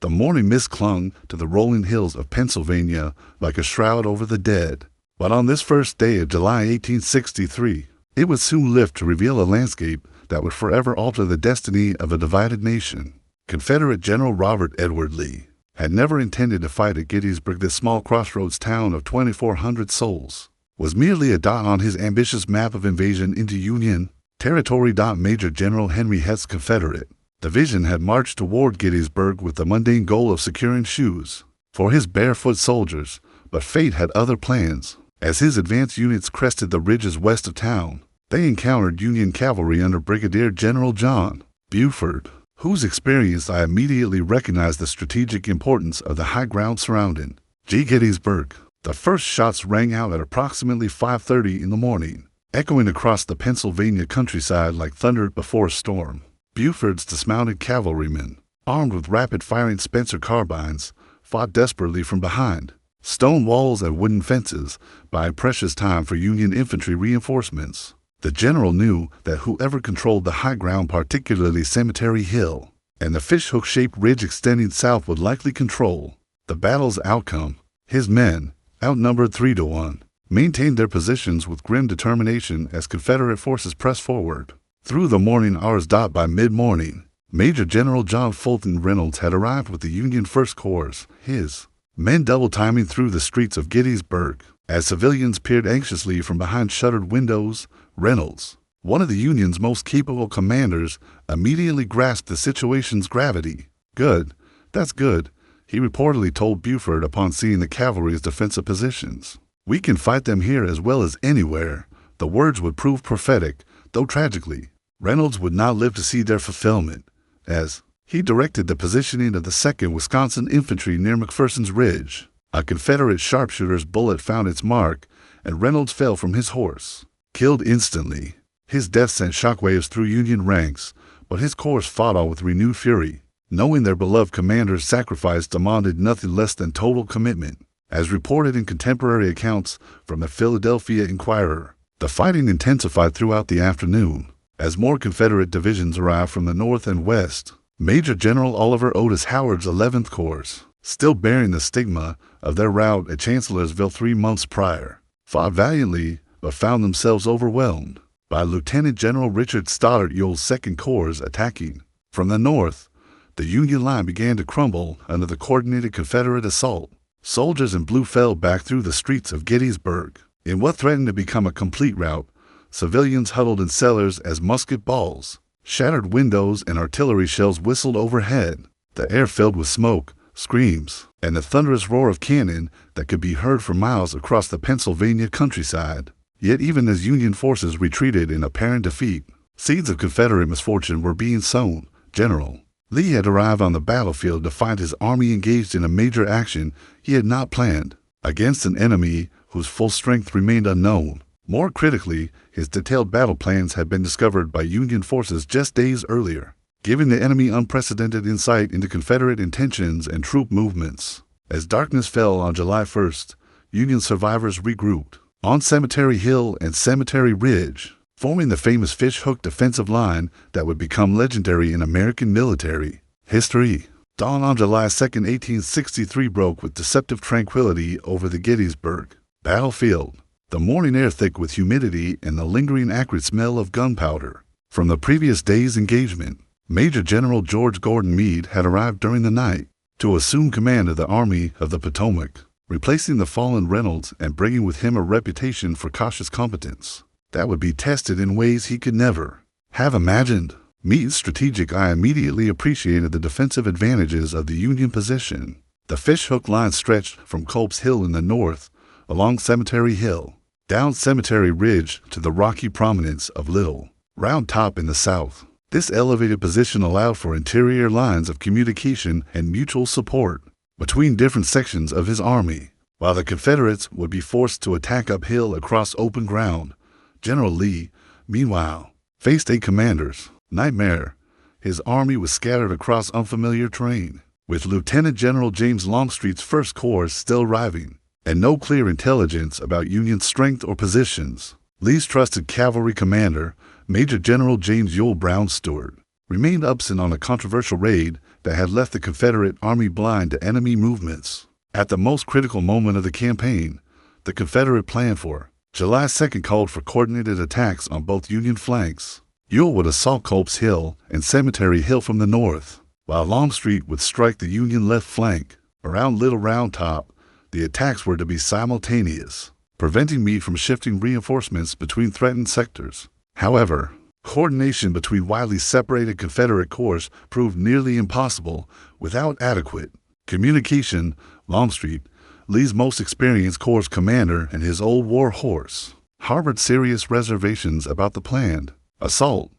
The morning mist clung to the rolling hills of Pennsylvania like a shroud over the dead. But on this first day of July 1863, it would soon lift to reveal a landscape that would forever alter the destiny of a divided nation. Confederate General Robert Edward Lee had never intended to fight at Gettysburg. This small crossroads town of 2,400 souls was merely a dot on his ambitious map of invasion into Union territory. Major General Henry Heth's Confederate division had marched toward Gettysburg with the mundane goal of securing shoes for his barefoot soldiers, but fate had other plans. As his advance units crested the ridges west of town, they encountered Union cavalry under Brigadier General John Buford, whose experience I immediately recognized the strategic importance of the high ground surrounding Gettysburg. The first shots rang out at approximately 5:30 in the morning, echoing across the Pennsylvania countryside like thunder before a storm. Buford's dismounted cavalrymen, armed with rapid-firing Spencer carbines, fought desperately from behind stone walls and wooden fences, buying precious time for Union infantry reinforcements. The general knew that whoever controlled the high ground, particularly Cemetery Hill and the fishhook-shaped ridge extending south, would likely control the battle's outcome. His men, outnumbered 3-1, maintained their positions with grim determination as Confederate forces pressed forward through the morning hours. By mid-morning, Major General John Fulton Reynolds had arrived with the Union First Corps, his men double-timing through the streets of Gettysburg. As civilians peered anxiously from behind shuttered windows, Reynolds, one of the Union's most capable commanders, immediately grasped the situation's gravity. "Good, that's good," he reportedly told Buford upon seeing the cavalry's defensive positions. "We can fight them here as well as anywhere." The words would prove prophetic, though tragically, Reynolds would not live to see their fulfillment, as he directed the positioning of the 2nd Wisconsin Infantry near McPherson's Ridge. A Confederate sharpshooter's bullet found its mark, and Reynolds fell from his horse, killed instantly. His death sent shockwaves through Union ranks, but his corps fought on with renewed fury, knowing their beloved commander's sacrifice demanded nothing less than total commitment. As reported in contemporary accounts from the Philadelphia Inquirer, the fighting intensified throughout the afternoon as more Confederate divisions arrived from the north and west. Major General Oliver Otis Howard's 11th Corps, still bearing the stigma of their rout at Chancellorsville 3 months prior, fought valiantly but found themselves overwhelmed by Lieutenant General Richard Stoddard Ewell's 2nd Corps attacking. From the north, the Union line began to crumble under the coordinated Confederate assault. Soldiers in blue fell back through the streets of Gettysburg. In what threatened to become a complete rout, civilians huddled in cellars as musket balls, shattered windows, and artillery shells whistled overhead. The air filled with smoke, screams, and the thunderous roar of cannon that could be heard for miles across the Pennsylvania countryside. Yet even as Union forces retreated in apparent defeat, seeds of Confederate misfortune were being sown. General Lee had arrived on the battlefield to find his army engaged in a major action he had not planned, against an enemy whose full strength remained unknown. More critically, his detailed battle plans had been discovered by Union forces just days earlier, giving the enemy unprecedented insight into Confederate intentions and troop movements. As darkness fell on July 1st, Union survivors regrouped on Cemetery Hill and Cemetery Ridge, forming the famous fishhook defensive line that would become legendary in American military history. Dawn on July 2, 1863 broke with deceptive tranquility over the Gettysburg battlefield, the morning air thick with humidity and the lingering acrid smell of gunpowder from the previous day's engagement. Major General George Gordon Meade had arrived during the night to assume command of the Army of the Potomac, replacing the fallen Reynolds and bringing with him a reputation for cautious competence that would be tested in ways he could never have imagined. Meade's strategic eye immediately appreciated the defensive advantages of the Union position. The fishhook line stretched from Culp's Hill in the north, along Cemetery Hill, down Cemetery Ridge to the rocky prominence of Little Round Top in the south. This elevated position allowed for interior lines of communication and mutual support between different sections of his army. While the Confederates would be forced to attack uphill across open ground, General Lee, meanwhile, faced a commander's nightmare. His army was scattered across unfamiliar terrain, with Lieutenant General James Longstreet's 1st Corps still arriving, and no clear intelligence about Union strength or positions. Lee's trusted cavalry commander, Major General James Ewell Brown Stewart, remained absent on a controversial raid that had left the Confederate Army blind to enemy movements. At the most critical moment of the campaign, the Confederate plan for July 2nd called for coordinated attacks on both Union flanks. Ewell would assault Culp's Hill and Cemetery Hill from the north, while Longstreet would strike the Union left flank. Around Little Round Top, the attacks were to be simultaneous, preventing Meade from shifting reinforcements between threatened sectors. However, coordination between widely separated Confederate corps proved nearly impossible without adequate communication. Longstreet, Lee's most experienced corps commander and his old war horse, harbored serious reservations about the planned assault.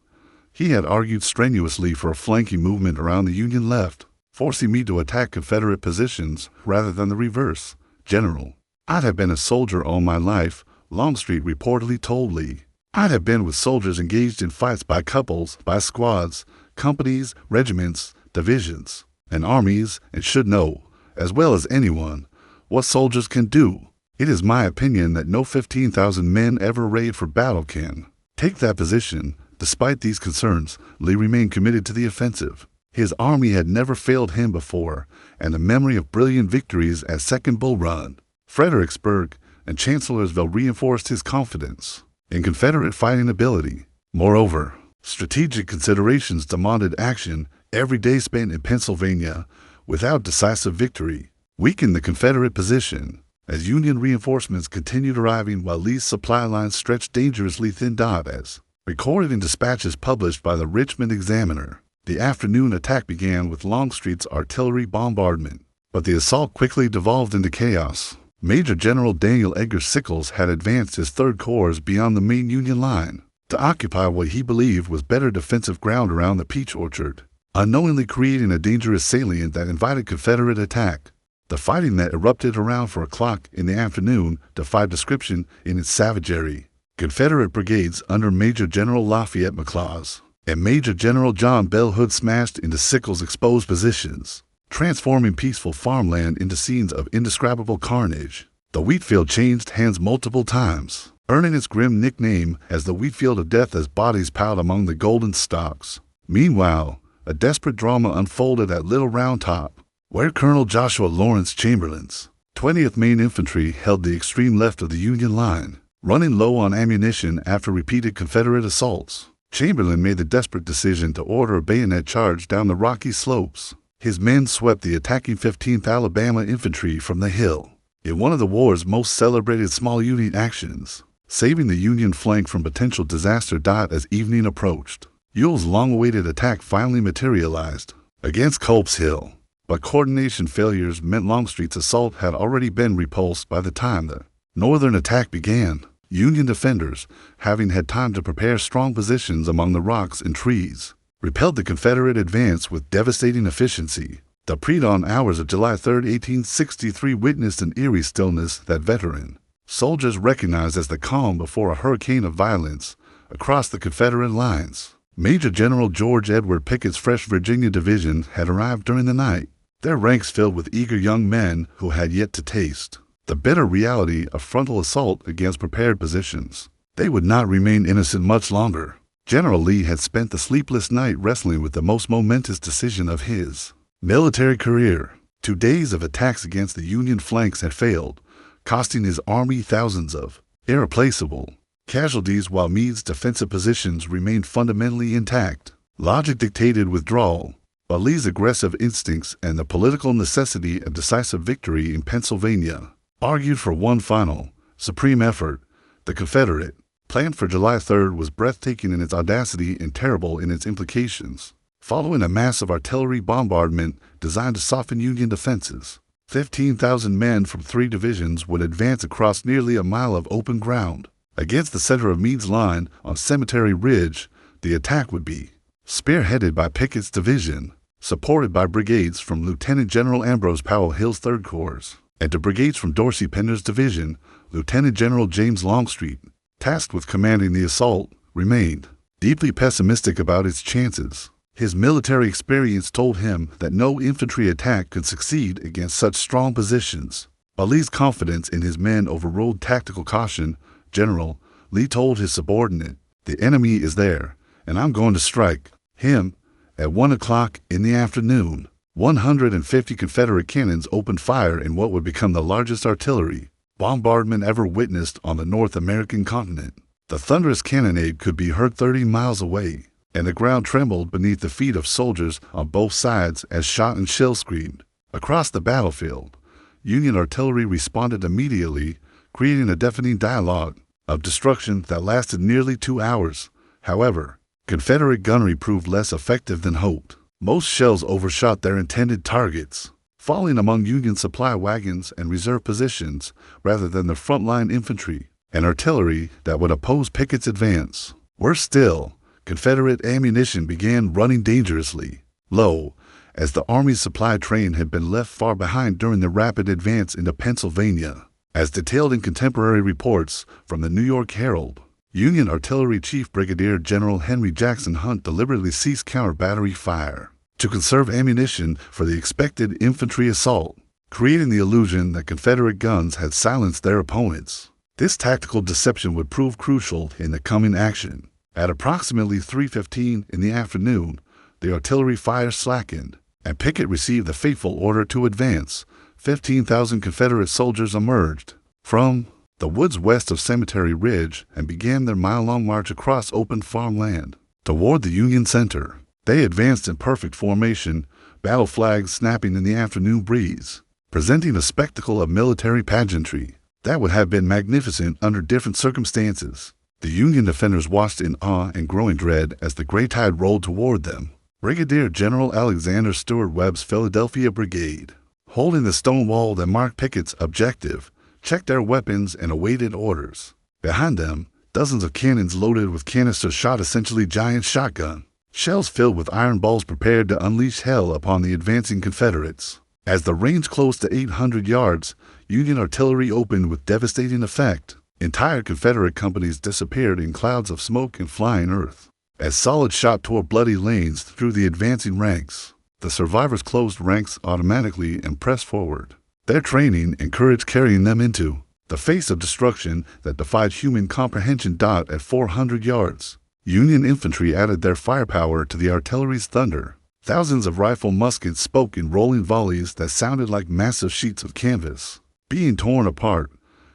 He had argued strenuously for a flanking movement around the Union left, forcing Meade to attack Confederate positions rather than the reverse. "General, I'd have been a soldier all my life," Longstreet reportedly told Lee. "I'd have been with soldiers engaged in fights by couples, by squads, companies, regiments, divisions, and armies, and should know, as well as anyone, what soldiers can do. It is my opinion that no 15,000 men ever arrayed for battle can take that position." Despite these concerns, Lee remained committed to the offensive. His army had never failed him before, and the memory of brilliant victories at Second Bull Run, Fredericksburg, and Chancellorsville reinforced his confidence in Confederate fighting ability. Moreover, strategic considerations demanded action. Every day spent in Pennsylvania without decisive victory weakened the Confederate position, as Union reinforcements continued arriving while Lee's supply lines stretched dangerously thin. As recorded in dispatches published by the Richmond Examiner, the afternoon attack began with Longstreet's artillery bombardment, but the assault quickly devolved into chaos. Major General Daniel Edgar Sickles had advanced his Third Corps beyond the main Union line to occupy what he believed was better defensive ground around the Peach Orchard, unknowingly creating a dangerous salient that invited Confederate attack. The fighting that erupted around 4 o'clock in the afternoon defied description in its savagery. Confederate brigades under Major General Lafayette McLaws and Major General John Bell Hood smashed into Sickles' exposed positions, transforming peaceful farmland into scenes of indescribable carnage. The wheatfield changed hands multiple times, earning its grim nickname as the Wheatfield of Death as bodies piled among the golden stalks. Meanwhile, a desperate drama unfolded at Little Round Top, where Colonel Joshua Lawrence Chamberlain's 20th Maine Infantry held the extreme left of the Union line. Running low on ammunition after repeated Confederate assaults, Chamberlain made the desperate decision to order a bayonet charge down the rocky slopes. His men swept the attacking 15th Alabama Infantry from the hill in one of the war's most celebrated small unit actions, saving the Union flank from potential disaster. As evening approached, Ewell's long-awaited attack finally materialized against Culp's Hill, but coordination failures meant Longstreet's assault had already been repulsed by the time the northern attack began. Union defenders, having had time to prepare strong positions among the rocks and trees, repelled the Confederate advance with devastating efficiency. The pre-dawn hours of July 3, 1863 witnessed an eerie stillness that veteran soldiers recognized as the calm before a hurricane of violence across the Confederate lines. Major General George Edward Pickett's fresh Virginia division had arrived during the night, their ranks filled with eager young men who had yet to taste the bitter reality of frontal assault against prepared positions. They would not remain innocent much longer. General Lee had spent the sleepless night wrestling with the most momentous decision of his military career. 2 days of attacks against the Union flanks had failed, costing his army thousands of irreplaceable casualties while Meade's defensive positions remained fundamentally intact. Logic dictated withdrawal, but Lee's aggressive instincts and the political necessity of decisive victory in Pennsylvania argued for one final, supreme effort. The Confederate plan for July 3rd was breathtaking in its audacity and terrible in its implications. Following a massive artillery bombardment designed to soften Union defenses, 15,000 men from 3 divisions would advance across nearly a mile of open ground. Against the center of Meade's line on Cemetery Ridge, the attack would be spearheaded by Pickett's division, supported by brigades from Lieutenant General Ambrose Powell Hill's Third Corps, and to brigades from Dorsey Pender's division. Lieutenant General James Longstreet, tasked with commanding the assault, remained deeply pessimistic about its chances. His military experience told him that no infantry attack could succeed against such strong positions. But Lee's confidence in his men overrode tactical caution. "General," Lee told his subordinate, "the enemy is there, and I'm going to strike him at 1 o'clock in the afternoon." 150 Confederate cannons opened fire in what would become the largest artillery bombardment ever witnessed on the North American continent. The thunderous cannonade could be heard 30 miles away, and the ground trembled beneath the feet of soldiers on both sides as shot and shell screamed. Across the battlefield, Union artillery responded immediately, creating a deafening dialogue of destruction that lasted nearly 2 hours. However, Confederate gunnery proved less effective than hoped. Most shells overshot their intended targets, falling among Union supply wagons and reserve positions rather than the frontline infantry and artillery that would oppose Pickett's advance. Worse still, Confederate ammunition began running dangerously low, as the Army's supply train had been left far behind during the rapid advance into Pennsylvania. As detailed in contemporary reports from the New York Herald, Union Artillery Chief Brigadier General Henry Jackson Hunt deliberately ceased counter-battery fire to conserve ammunition for the expected infantry assault, creating the illusion that Confederate guns had silenced their opponents. This tactical deception would prove crucial in the coming action. At approximately 3:15 in the afternoon, the artillery fire slackened, and Pickett received the fateful order to advance. 15,000 Confederate soldiers emerged from the woods west of Cemetery Ridge and began their mile-long march across open farmland toward the Union center. They advanced in perfect formation, battle flags snapping in the afternoon breeze, presenting a spectacle of military pageantry that would have been magnificent under different circumstances. The Union defenders watched in awe and growing dread as the gray tide rolled toward them. Brigadier General Alexander Stuart Webb's Philadelphia Brigade, holding the stone wall that marked Pickett's objective, checked their weapons and awaited orders. Behind them, dozens of cannons loaded with canisters shot essentially giant shotgun shells filled with iron balls prepared to unleash hell upon the advancing Confederates. As the range closed to 800 yards, Union artillery opened with devastating effect. Entire Confederate companies disappeared in clouds of smoke and flying earth. As solid shot tore bloody lanes through the advancing ranks, the survivors closed ranks automatically and pressed forward, their training and courage carrying them into the face of destruction that defied human comprehension. At 400 yards, Union infantry added their firepower to the artillery's thunder. Thousands of rifle muskets spoke in rolling volleys that sounded like massive sheets of canvas being torn apart.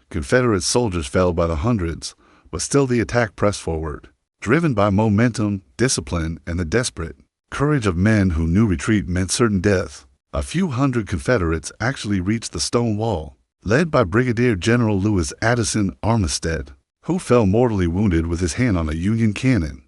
Confederate soldiers fell by the hundreds, but still the attack pressed forward, driven by momentum, discipline, and the desperate courage of men who knew retreat meant certain death. A few hundred Confederates actually reached the stone wall, led by Brigadier General Lewis Addison Armistead, who fell mortally wounded with his hand on a Union cannon.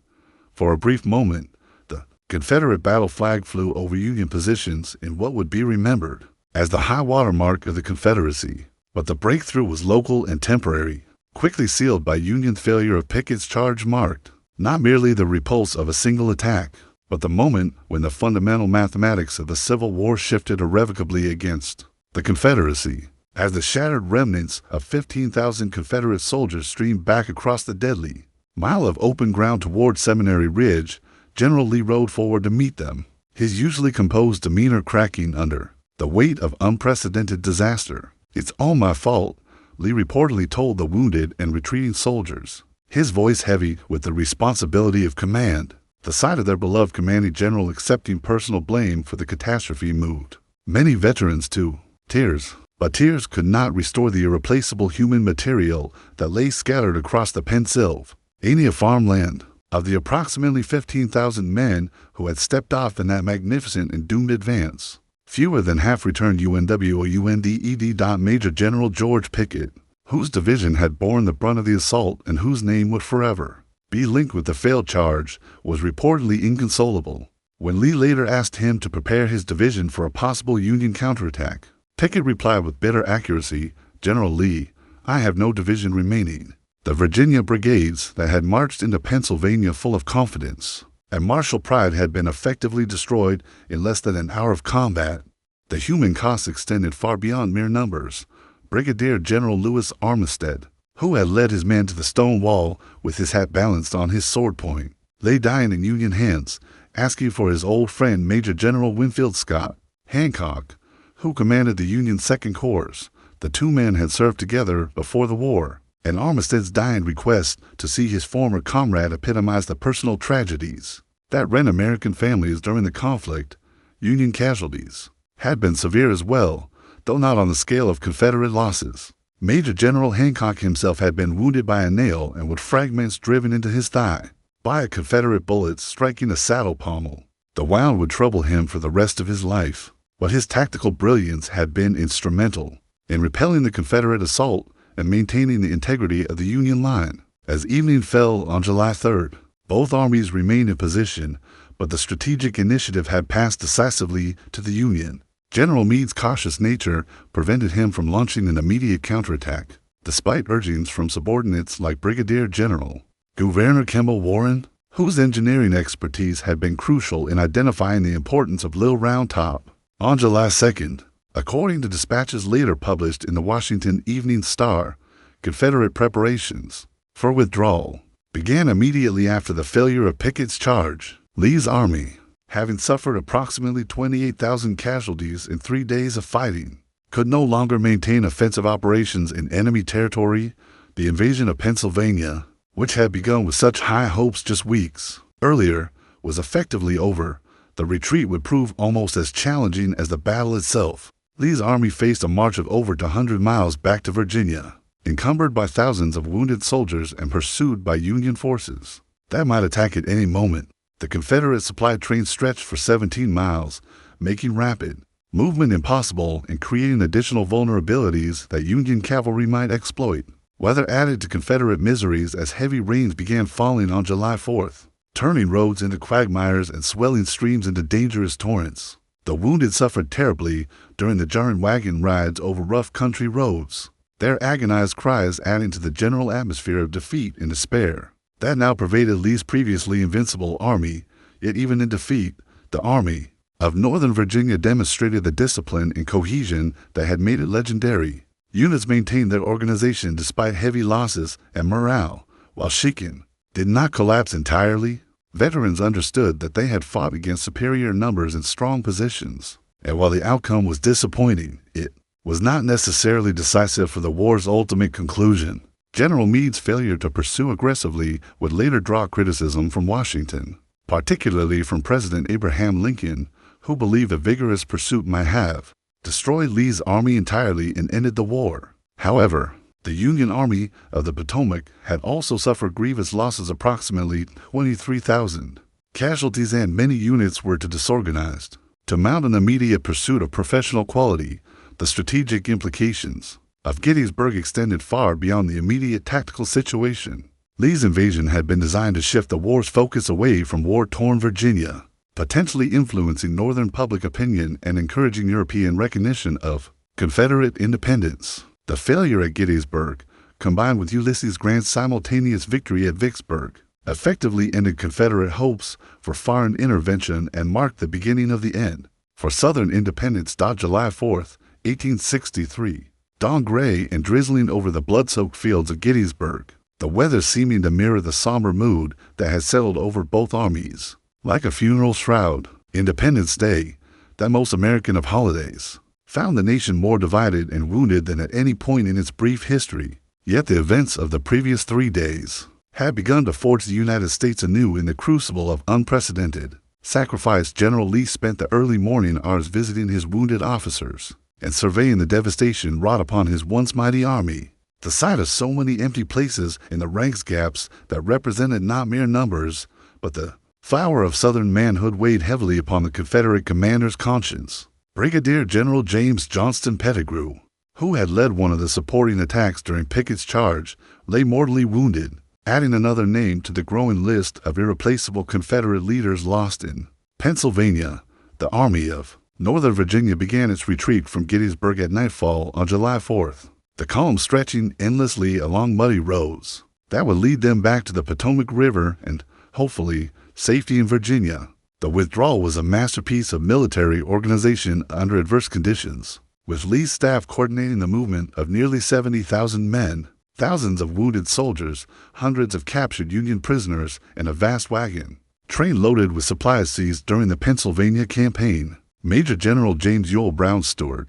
For a brief moment, the Confederate battle flag flew over Union positions in what would be remembered as the high water mark of the Confederacy. But the breakthrough was local and temporary, quickly sealed by Union failure of Pickett's charge marked not merely the repulse of a single attack, but the moment when the fundamental mathematics of the Civil War shifted irrevocably against the Confederacy. As the shattered remnants of 15,000 Confederate soldiers streamed back across the deadly mile of open ground toward Seminary Ridge, General Lee rode forward to meet them, his usually composed demeanor cracking under the weight of unprecedented disaster. "It's all my fault," Lee reportedly told the wounded and retreating soldiers, his voice heavy with the responsibility of command. The sight of their beloved commanding general accepting personal blame for the catastrophe moved many veterans to tears. But tears could not restore the irreplaceable human material that lay scattered across the Pennsylvania farmland. Of the approximately 15,000 men who had stepped off in that magnificent and doomed advance, fewer than half returned UNWOUNDED. Major General George Pickett, whose division had borne the brunt of the assault and whose name would forever be linked with the failed charge, was reportedly inconsolable. When Lee later asked him to prepare his division for a possible Union counterattack, Pickett replied with bitter accuracy, "General Lee, I have no division remaining." The Virginia brigades that had marched into Pennsylvania full of confidence and martial pride had been effectively destroyed in less than an hour of combat. The human cost extended far beyond mere numbers. Brigadier General Lewis Armistead, who had led his men to the stone wall with his hat balanced on his sword point, lay dying in Union hands, asking for his old friend Major General Winfield Scott Hancock, who commanded the Union Second Corps. The two men had served together before the war, and Armistead's dying request to see his former comrade epitomized the personal tragedies that rent American families during the conflict. Union casualties had been severe as well, though not on the scale of Confederate losses. Major General Hancock himself had been wounded by a nail and with fragments driven into his thigh by a Confederate bullet striking a saddle pommel. The wound would trouble him for the rest of his life, but his tactical brilliance had been instrumental in repelling the Confederate assault and maintaining the integrity of the Union line. As evening fell on July 3rd, both armies remained in position, but the strategic initiative had passed decisively to the Union. General Meade's cautious nature prevented him from launching an immediate counterattack, despite urgings from subordinates like Brigadier General Gouverneur Kemble Warren, whose engineering expertise had been crucial in identifying the importance of Little Round Top. On July 2nd, according to dispatches later published in the Washington Evening Star, Confederate preparations for withdrawal began immediately after the failure of Pickett's charge. Lee's army, having suffered approximately 28,000 casualties in 3 days of fighting, could no longer maintain offensive operations in enemy territory. The invasion of Pennsylvania, which had begun with such high hopes just weeks earlier, was effectively over. The retreat would prove almost as challenging as the battle itself. Lee's army faced a march of over 100 miles back to Virginia, encumbered by thousands of wounded soldiers and pursued by Union forces that might attack at any moment. The Confederate supply train stretched for 17 miles, making rapid movement impossible and creating additional vulnerabilities that Union cavalry might exploit. Weather added to Confederate miseries as heavy rains began falling on July 4th, turning roads into quagmires and swelling streams into dangerous torrents. The wounded suffered terribly during the jarring wagon rides over rough country roads, their agonized cries adding to the general atmosphere of defeat and despair that now pervaded Lee's previously invincible army. Yet even in defeat, the Army of Northern Virginia demonstrated the discipline and cohesion that had made it legendary. Units maintained their organization despite heavy losses, and morale, while shaken, did not collapse entirely. Veterans understood that they had fought against superior numbers and strong positions, and while the outcome was disappointing, it was not necessarily decisive for the war's ultimate conclusion. General Meade's failure to pursue aggressively would later draw criticism from Washington, particularly from President Abraham Lincoln, who believed a vigorous pursuit might have destroyed Lee's army entirely and ended the war. However, the Union Army of the Potomac had also suffered grievous losses, approximately 23,000 casualties, and many units were disorganized. To mount an immediate pursuit of professional quality, the strategic implications of Gettysburg extended far beyond the immediate tactical situation. Lee's invasion had been designed to shift the war's focus away from war-torn Virginia, potentially influencing Northern public opinion and encouraging European recognition of Confederate independence. The failure at Gettysburg, combined with Ulysses Grant's simultaneous victory at Vicksburg, effectively ended Confederate hopes for foreign intervention and marked the beginning of the end for Southern independence. July 4, 1863. Dawn gray and drizzling over the blood-soaked fields of Gettysburg, the weather seeming to mirror the somber mood that had settled over both armies. Like a funeral shroud, Independence Day, that most American of holidays, found the nation more divided and wounded than at any point in its brief history. Yet the events of the previous 3 days had begun to forge the United States anew in the crucible of unprecedented sacrifice. General Lee spent the early morning hours visiting his wounded officers and surveying the devastation wrought upon his once mighty army. The sight of so many empty places in the ranks gaps that represented not mere numbers, but the flower of Southern manhood weighed heavily upon the Confederate commander's conscience. Brigadier General James Johnston Pettigrew, who had led one of the supporting attacks during Pickett's charge, lay mortally wounded, adding another name to the growing list of irreplaceable Confederate leaders lost in Pennsylvania. The Army of Northern Virginia began its retreat from Gettysburg at nightfall on July 4th, the column stretching endlessly along muddy roads that would lead them back to the Potomac River and, hopefully, safety in Virginia. The withdrawal was a masterpiece of military organization under adverse conditions, with Lee's staff coordinating the movement of nearly 70,000 men, thousands of wounded soldiers, hundreds of captured Union prisoners, and a vast wagon train loaded with supplies seized during the Pennsylvania campaign. Major General James Ewell Brown Stuart,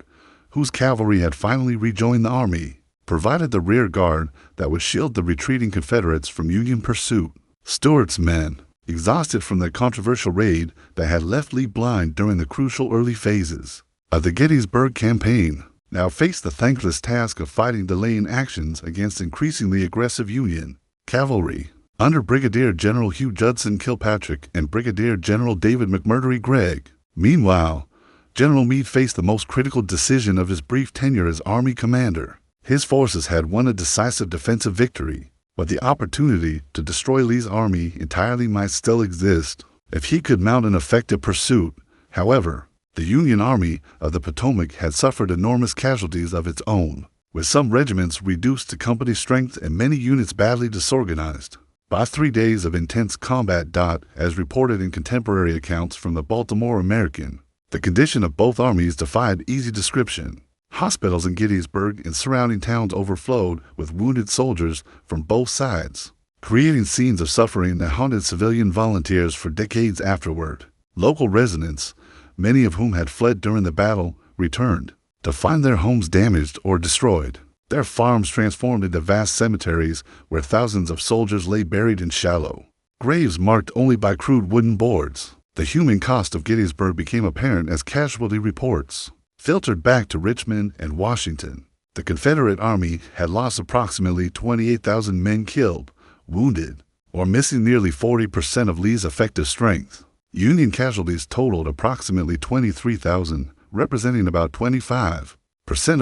whose cavalry had finally rejoined the army, provided the rear guard that would shield the retreating Confederates from Union pursuit. Stuart's men, exhausted from the controversial raid that had left Lee blind during the crucial early phases of the Gettysburg campaign, now faced the thankless task of fighting delaying actions against increasingly aggressive Union cavalry under Brigadier General Hugh Judson Kilpatrick and Brigadier General David McMurtry Gregg. Meanwhile, General Meade faced the most critical decision of his brief tenure as Army commander. His forces had won a decisive defensive victory, but the opportunity to destroy Lee's army entirely might still exist if he could mount an effective pursuit. However, the Union Army of the Potomac had suffered enormous casualties of its own, with some regiments reduced to company strength and many units badly disorganized. By 3 days of intense combat, as reported in contemporary accounts from the Baltimore American, the condition of both armies defied easy description. Hospitals in Gettysburg and surrounding towns overflowed with wounded soldiers from both sides, creating scenes of suffering that haunted civilian volunteers for decades afterward. Local residents, many of whom had fled during the battle, returned to find their homes damaged or destroyed, their farms transformed into vast cemeteries where thousands of soldiers lay buried in shallow graves marked only by crude wooden boards. The human cost of Gettysburg became apparent as casualty reports filtered back to Richmond and Washington. The Confederate Army had lost approximately 28,000 men killed, wounded, or missing nearly 40% of Lee's effective strength. Union casualties totaled approximately 23,000, representing about 25%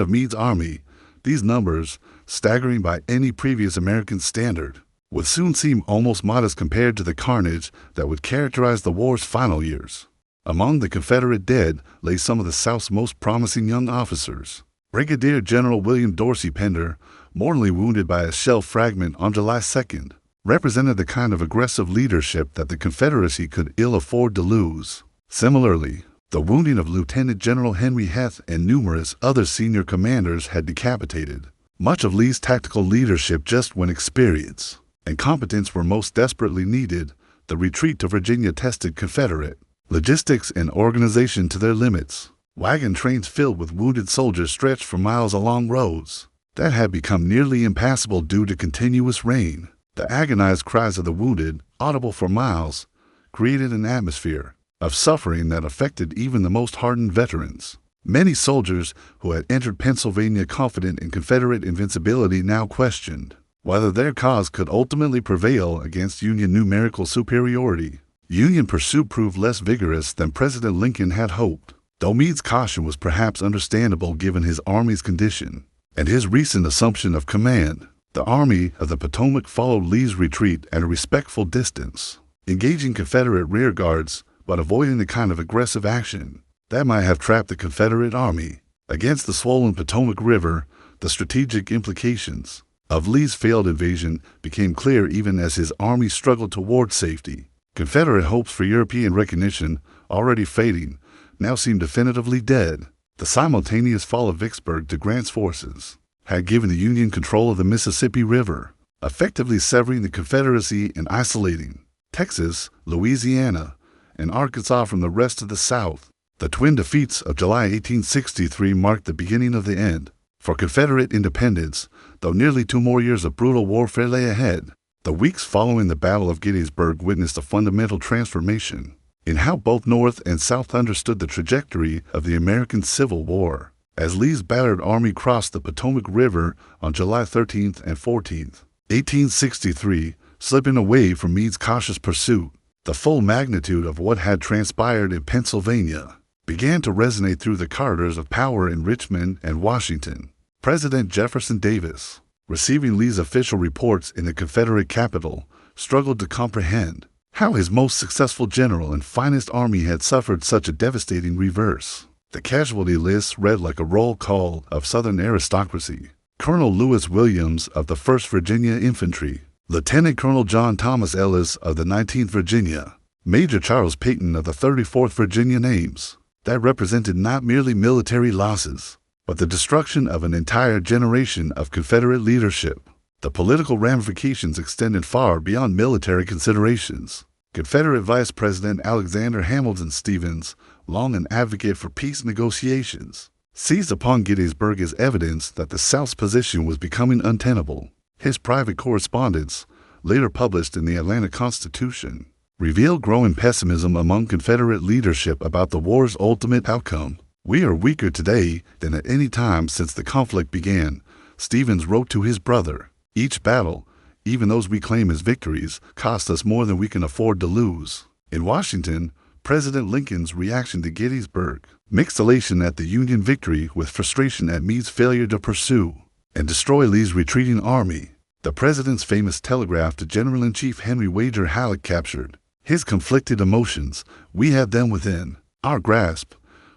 of Meade's army. These numbers, staggering by any previous American standard, would soon seem almost modest compared to the carnage that would characterize the war's final years. Among the Confederate dead lay some of the South's most promising young officers. Brigadier General William Dorsey Pender, mortally wounded by a shell fragment on July 2nd, represented the kind of aggressive leadership that the Confederacy could ill afford to lose. Similarly, the wounding of Lieutenant General Henry Heth and numerous other senior commanders had decapitated much of Lee's tactical leadership. Just when experience and competence were most desperately needed, the retreat to Virginia tested Confederate logistics and organization to their limits. Wagon trains filled with wounded soldiers stretched for miles along roads that had become nearly impassable due to continuous rain. The agonized cries of the wounded, audible for miles, created an atmosphere of suffering that affected even the most hardened veterans. Many soldiers who had entered Pennsylvania confident in Confederate invincibility now questioned whether their cause could ultimately prevail against Union numerical superiority. Union pursuit proved less vigorous than President Lincoln had hoped, though Meade's caution was perhaps understandable given his army's condition and his recent assumption of command. The Army of the Potomac followed Lee's retreat at a respectful distance, engaging Confederate rearguards but avoiding the kind of aggressive action that might have trapped the Confederate Army. Against the swollen Potomac River, the strategic implications of Lee's failed invasion became clear even as his army struggled toward safety. Confederate hopes for European recognition, already fading, now seemed definitively dead. The simultaneous fall of Vicksburg to Grant's forces had given the Union control of the Mississippi River, effectively severing the Confederacy and isolating Texas, Louisiana, and Arkansas from the rest of the South. The twin defeats of July 1863 marked the beginning of the end for Confederate independence, though nearly 2 more years of brutal warfare lay ahead. The weeks following the Battle of Gettysburg witnessed a fundamental transformation in how both North and South understood the trajectory of the American Civil War. As Lee's battered army crossed the Potomac River on July 13th and 14th, 1863, slipping away from Meade's cautious pursuit, the full magnitude of what had transpired in Pennsylvania began to resonate through the corridors of power in Richmond and Washington. President Jefferson Davis, receiving Lee's official reports in the Confederate capital, struggled to comprehend how his most successful general and finest army had suffered such a devastating reverse. The casualty list read like a roll call of Southern aristocracy. Colonel Lewis Williams of the 1st Virginia Infantry, Lieutenant Colonel John Thomas Ellis of the 19th Virginia, Major Charles Peyton of the 34th Virginia. Names that represented not merely military losses, but the destruction of an entire generation of Confederate leadership. The political ramifications extended far beyond military considerations. Confederate Vice President Alexander Hamilton Stevens, long an advocate for peace negotiations, seized upon Gettysburg as evidence that the South's position was becoming untenable. His private correspondence, later published in the Atlanta Constitution, revealed growing pessimism among Confederate leadership about the war's ultimate outcome. "We are weaker today than at any time since the conflict began," Stevens wrote to his brother. "Each battle, even those we claim as victories, cost us more than we can afford to lose." In Washington, President Lincoln's reaction to Gettysburg mixed elation at the Union victory with frustration at Meade's failure to pursue and destroy Lee's retreating army. The president's famous telegraph to General-in-Chief Henry Wager Halleck captured his conflicted emotions. "We had them within our grasp.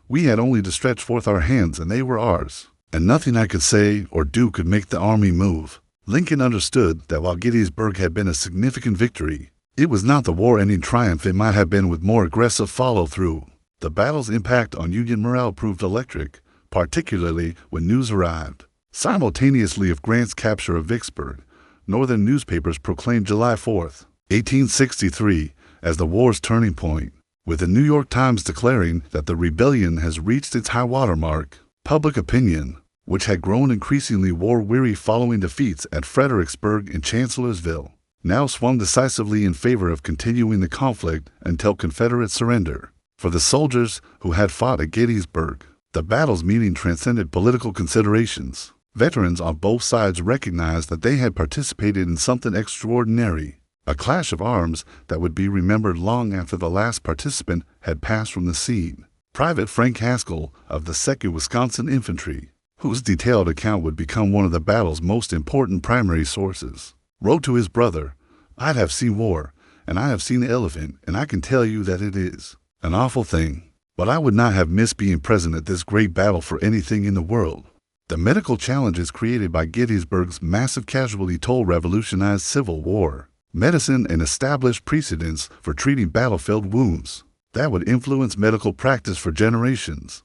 We had only to stretch forth our hands and they were ours, and nothing I could say or do could make the army move." Lincoln understood that while Gettysburg had been a significant victory, it was not the war-ending triumph it might have been with more aggressive follow-through. The battle's impact on Union morale proved electric, particularly when news arrived simultaneously of Grant's capture of Vicksburg. Northern newspapers proclaimed July 4, 1863, as the war's turning point, with the New York Times declaring that the rebellion has reached its high-water mark. Public opinion, which had grown increasingly war-weary following defeats at Fredericksburg and Chancellorsville, now swung decisively in favor of continuing the conflict until Confederate surrender. For the soldiers who had fought at Gettysburg, the battle's meaning transcended political considerations. Veterans on both sides recognized that they had participated in something extraordinary, a clash of arms that would be remembered long after the last participant had passed from the scene. Private Frank Haskell of the 2nd Wisconsin Infantry, whose detailed account would become one of the battle's most important primary sources, wrote to his brother, "I have seen war, and I have seen the elephant, and I can tell you that it is an awful thing. But I would not have missed being present at this great battle for anything in the world." The medical challenges created by Gettysburg's massive casualty toll revolutionized Civil War medicine and established precedents for treating battlefield wounds that would influence medical practice for generations.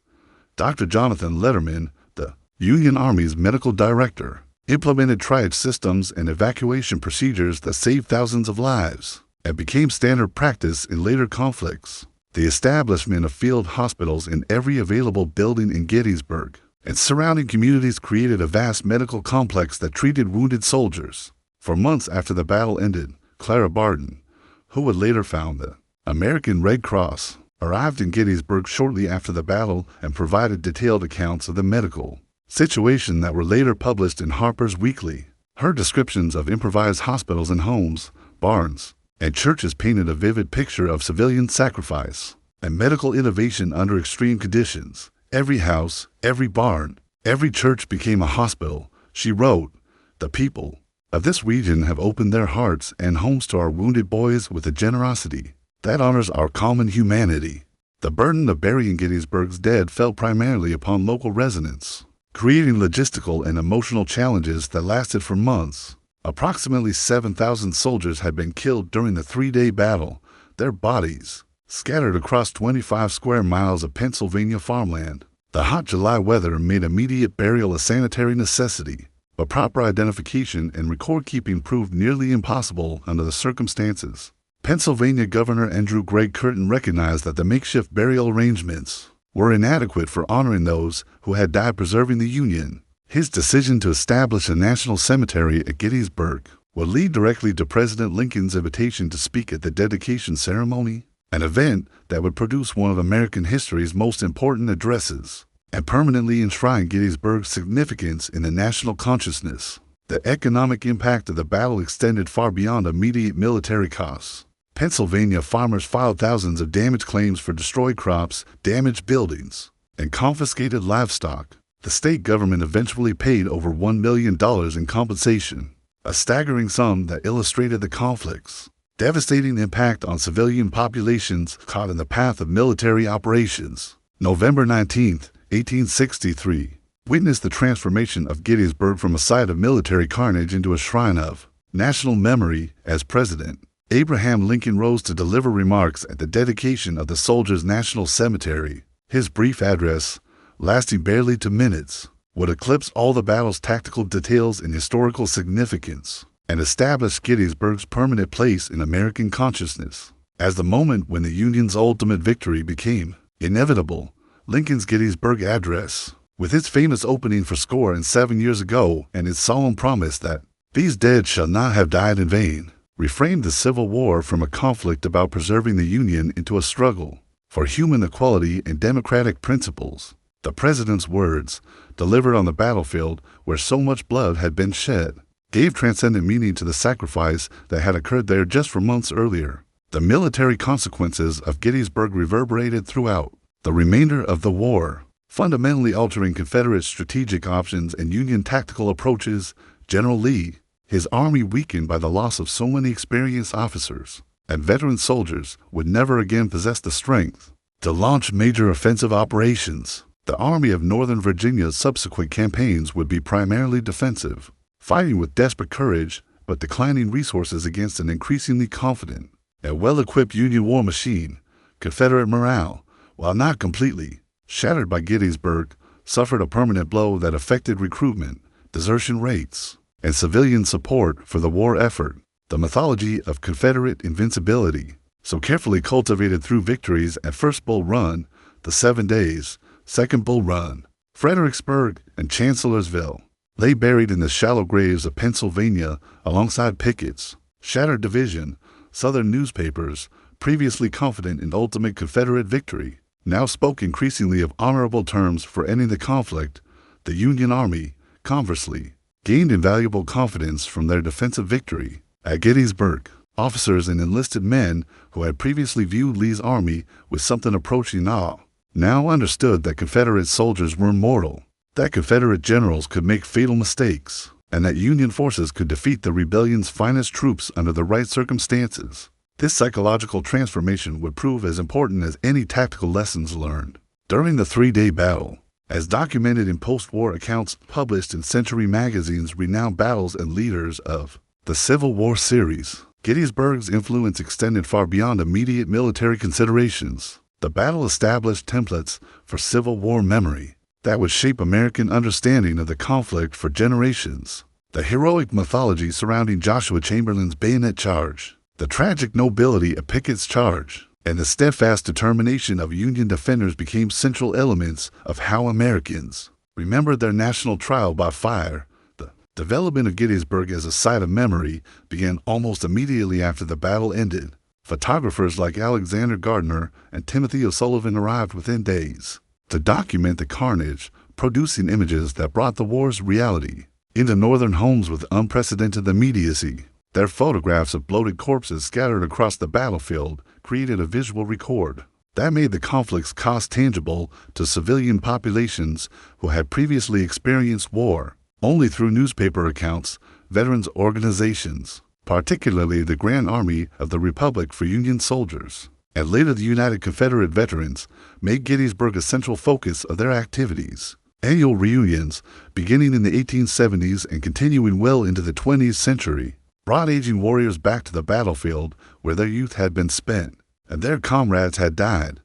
Dr. Jonathan Letterman, the Union Army's medical director, implemented triage systems and evacuation procedures that saved thousands of lives and became standard practice in later conflicts. The establishment of field hospitals in every available building in Gettysburg and surrounding communities created a vast medical complex that treated wounded soldiers. For months after the battle ended, Clara Barton, who would later found the American Red Cross, arrived in Gettysburg shortly after the battle and provided detailed accounts of the medical situation that were later published in Harper's Weekly. Her descriptions of improvised hospitals and homes, barns, and churches painted a vivid picture of civilian sacrifice and medical innovation under extreme conditions. "Every house, every barn, every church became a hospital," she wrote. "The people of this region have opened their hearts and homes to our wounded boys with a generosity that honors our common humanity." The burden of burying Gettysburg's dead fell primarily upon local residents, creating logistical and emotional challenges that lasted for months. Approximately 7,000 soldiers had been killed during the three-day battle, their bodies scattered across 25 square miles of Pennsylvania farmland. The hot July weather made immediate burial a sanitary necessity, but proper identification and record-keeping proved nearly impossible under the circumstances. Pennsylvania Governor Andrew Gregg Curtin recognized that the makeshift burial arrangements were inadequate for honoring those who had died preserving the Union. His decision to establish a national cemetery at Gettysburg would lead directly to President Lincoln's invitation to speak at the dedication ceremony, an event that would produce one of American history's most important addresses and permanently enshrine Gettysburg's significance in the national consciousness. The economic impact of the battle extended far beyond immediate military costs. Pennsylvania farmers filed thousands of damage claims for destroyed crops, damaged buildings, and confiscated livestock. The state government eventually paid over $1 million in compensation, a staggering sum that illustrated the conflict's devastating impact on civilian populations caught in the path of military operations. November 19, 1863, witnessed the transformation of Gettysburg from a site of military carnage into a shrine of national memory. As president, Abraham Lincoln rose to deliver remarks at the dedication of the Soldiers' National Cemetery. His brief address, lasting barely 2 minutes, would eclipse all the battle's tactical details and historical significance, and establish Gettysburg's permanent place in American consciousness. As the moment when the Union's ultimate victory became inevitable, Lincoln's Gettysburg Address, with its famous opening fourscore and 7 years ago and its solemn promise that "these dead shall not have died in vain," reframed the Civil War from a conflict about preserving the Union into a struggle for human equality and democratic principles. The president's words, delivered on the battlefield where so much blood had been shed, gave transcendent meaning to the sacrifice that had occurred there just months earlier. The military consequences of Gettysburg reverberated throughout the remainder of the war, fundamentally altering Confederate strategic options and Union tactical approaches. General Lee, his army weakened by the loss of so many experienced officers and veteran soldiers, would never again possess the strength to launch major offensive operations. The Army of Northern Virginia's subsequent campaigns would be primarily defensive, fighting with desperate courage but declining resources against an increasingly confident and well-equipped Union war machine. Confederate morale, while not completely shattered by Gettysburg, suffered a permanent blow that affected recruitment, desertion rates, and civilian support for the war effort. The mythology of Confederate invincibility, so carefully cultivated through victories at First Bull Run, the 7 Days, Second Bull Run, Fredericksburg, and Chancellorsville, lay buried in the shallow graves of Pennsylvania alongside Pickett's shattered division. Southern newspapers, previously confident in ultimate Confederate victory, now spoke increasingly of honorable terms for ending the conflict. The Union Army, conversely, gained invaluable confidence from their defensive victory at Gettysburg. Officers and enlisted men who had previously viewed Lee's army with something approaching awe now understood that Confederate soldiers were mortal, that Confederate generals could make fatal mistakes, and that Union forces could defeat the rebellion's finest troops under the right circumstances. This psychological transformation would prove as important as any tactical lessons learned during the 3-day battle. As documented in post-war accounts published in Century Magazine's renowned battles and leaders of the Civil War series, Gettysburg's influence extended far beyond immediate military considerations. The battle established templates for Civil War memory that would shape American understanding of the conflict for generations. The heroic mythology surrounding Joshua Chamberlain's bayonet charge, the tragic nobility of Pickett's charge, and the steadfast determination of Union defenders became central elements of how Americans remembered their national trial by fire. The development of Gettysburg as a site of memory began almost immediately after the battle ended. Photographers like Alexander Gardner and Timothy O'Sullivan arrived within days to document the carnage, producing images that brought the war's reality into northern homes with unprecedented immediacy. Their photographs of bloated corpses scattered across the battlefield created a visual record that made the conflict's cost tangible to civilian populations who had previously experienced war only through newspaper accounts. Veterans organizations, particularly the Grand Army of the Republic for Union Soldiers, and later the United Confederate Veterans, made Gettysburg a central focus of their activities. Annual reunions, beginning in the 1870s and continuing well into the 20th century, brought aging warriors back to the battlefield where their youth had been spent and their comrades had died.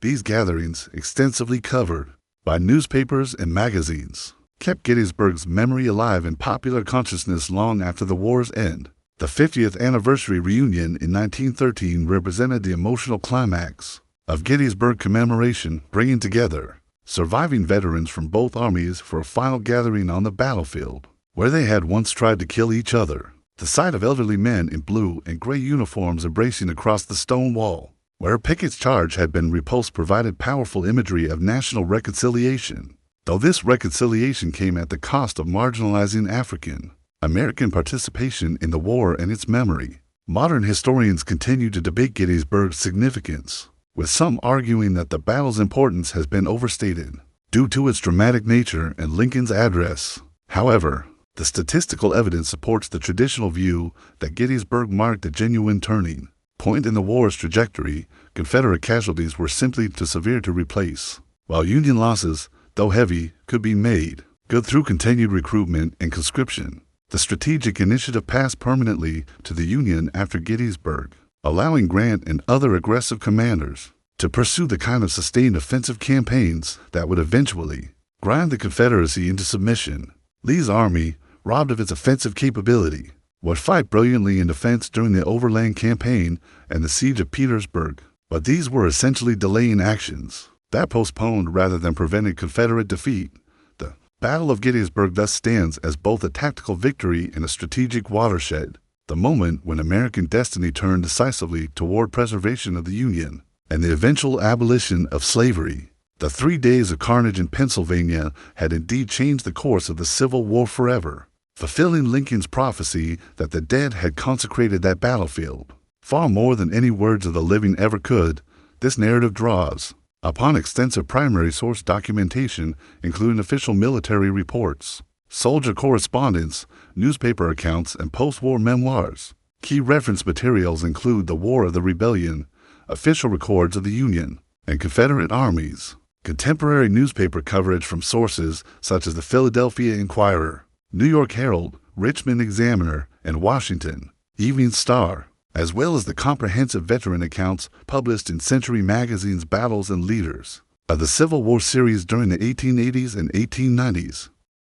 These gatherings, extensively covered by newspapers and magazines, kept Gettysburg's memory alive in popular consciousness long after the war's end. The 50th anniversary reunion in 1913 represented the emotional climax of Gettysburg commemoration, bringing together surviving veterans from both armies for a final gathering on the battlefield, where they had once tried to kill each other. The sight of elderly men in blue and gray uniforms embracing across the stone wall, where Pickett's charge had been repulsed, provided powerful imagery of national reconciliation, though this reconciliation came at the cost of marginalizing African American participation in the war and its memory. Modern historians continue to debate Gettysburg's significance, with some arguing that the battle's importance has been overstated due to its dramatic nature and Lincoln's address. However, the statistical evidence supports the traditional view that Gettysburg marked a genuine turning point in the war's trajectory. Confederate casualties were simply too severe to replace, while Union losses, though heavy, could be made good through continued recruitment and conscription. The strategic initiative passed permanently to the Union after Gettysburg, allowing Grant and other aggressive commanders to pursue the kind of sustained offensive campaigns that would eventually grind the Confederacy into submission. Lee's army, robbed of its offensive capability, would fight brilliantly in defense during the Overland Campaign and the Siege of Petersburg, but these were essentially delaying actions that postponed rather than prevented Confederate defeat. The Battle of Gettysburg thus stands as both a tactical victory and a strategic watershed, the moment when American destiny turned decisively toward preservation of the Union and the eventual abolition of slavery. The 3 days of carnage in Pennsylvania had indeed changed the course of the Civil War forever, fulfilling Lincoln's prophecy that the dead had consecrated that battlefield. Far more than any words of the living ever could, this narrative draws upon extensive primary source documentation, including official military reports, soldier correspondence, newspaper accounts, and post-war memoirs. Key reference materials include the War of the Rebellion, official records of the Union and Confederate armies, contemporary newspaper coverage from sources such as the Philadelphia Inquirer, New York Herald, Richmond Examiner, and Washington Evening Star, as well as the comprehensive veteran accounts published in Century Magazine's Battles and Leaders of the Civil War series during the 1880s and 1890s.